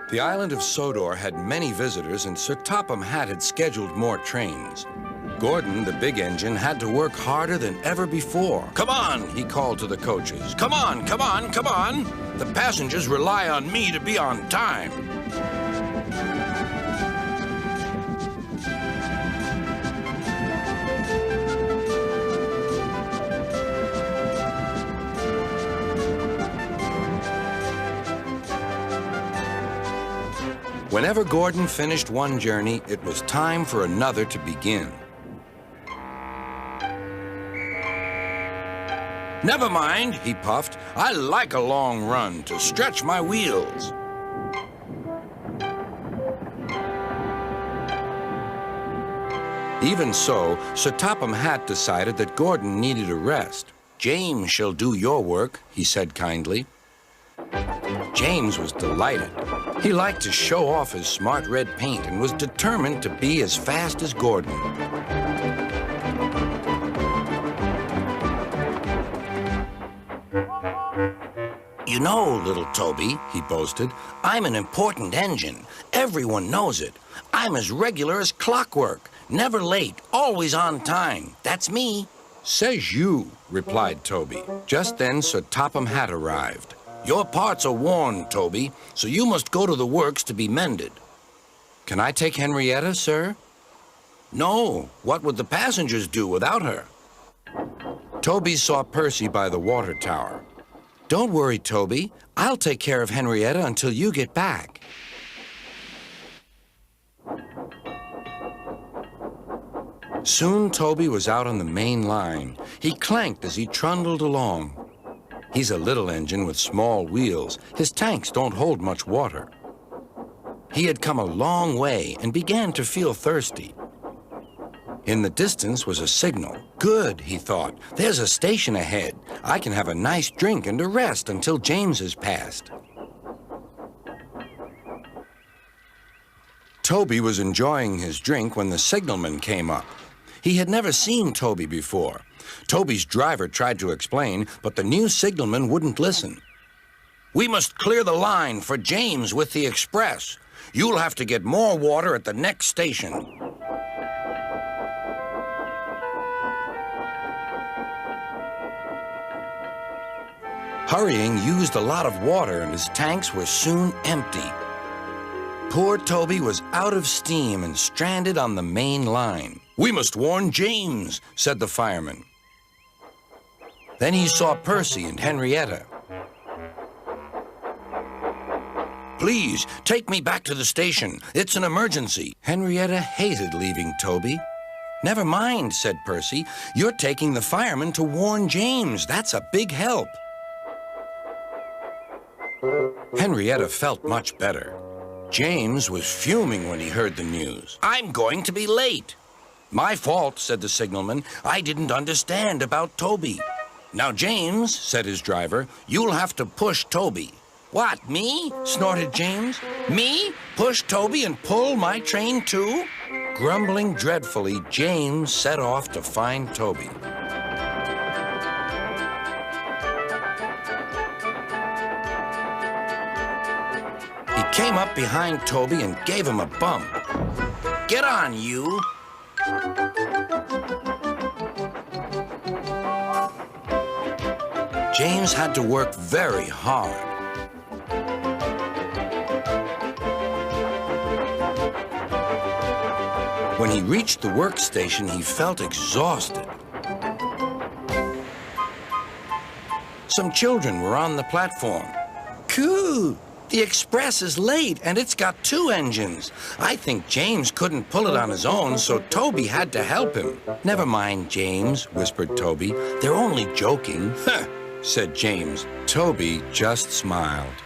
The island of Sodor had many visitors, and Sir Topham Hatt had scheduled more trains. Gordon, the big engine, had to work harder than ever before. "Come on," he called to the coaches. "Come on, come on, come on. The passengers rely on me to be on time." Whenever Gordon finished one journey, it was time for another to begin. "Never mind," he puffed. "I like a long run to stretch my wheels." Even so, Sir Topham Hatt decided that Gordon needed a rest. "James shall do your work," he said kindly. James was delighted. He liked to show off his smart red paint and was determined to be as fast as Gordon. "You know, little Toby," he boasted, "I'm an important engine. Everyone knows it. I'm as regular as clockwork, never late, always on time. That's me." "Says you," replied Toby. Just then, Sir Topham Hatt arrived. "Your parts are worn, Toby, so you must go to the works to be mended." "Can I take Henrietta, sir?" "No. What would the passengers do without her?" Toby saw Percy by the water tower. "Don't worry, Toby. I'll take care of Henrietta until you get back." Soon Toby was out on the main line. He clanked as he trundled along. He's a little engine with small wheels. His tanks don't hold much water. He had come a long way and began to feel thirsty. In the distance was a signal. "Good," he thought. "There's a station ahead. I can have a nice drink and a rest until James has passed." Toby was enjoying his drink when the signalman came up. He had never seen Toby before. Toby's driver tried to explain, but the new signalman wouldn't listen. "We must clear the line for James with the express. You'll have to get more water at the next station." Hurrying used a lot of water, and his tanks were soon empty. Poor Toby was out of steam and stranded on the main line. "We must warn James," said the fireman. Then he saw Percy and Henrietta. "Please, take me back to the station. It's an emergency." Henrietta hated leaving Toby. "Never mind," said Percy. "You're taking the fireman to warn James. That's a big help." Henrietta felt much better. James was fuming when he heard the news. "I'm going to be late." "My fault," said the signalman. "I didn't understand about Toby." "Now, James," said his driver, "you'll have to push Toby." "What, me?" snorted James. "Me? Push Toby and pull my train too?" Grumbling dreadfully, James set off to find Toby. He came up behind Toby and gave him a bump. "Get on, you!" James had to work very hard. When he reached the workstation, he felt exhausted. Some children were on the platform. "Coo! The express is late, and it's got 2 engines. I think James couldn't pull it on his own, so Toby had to help him." "Never mind, James," whispered Toby. "They're only joking." "Huh," said James. Toby just smiled.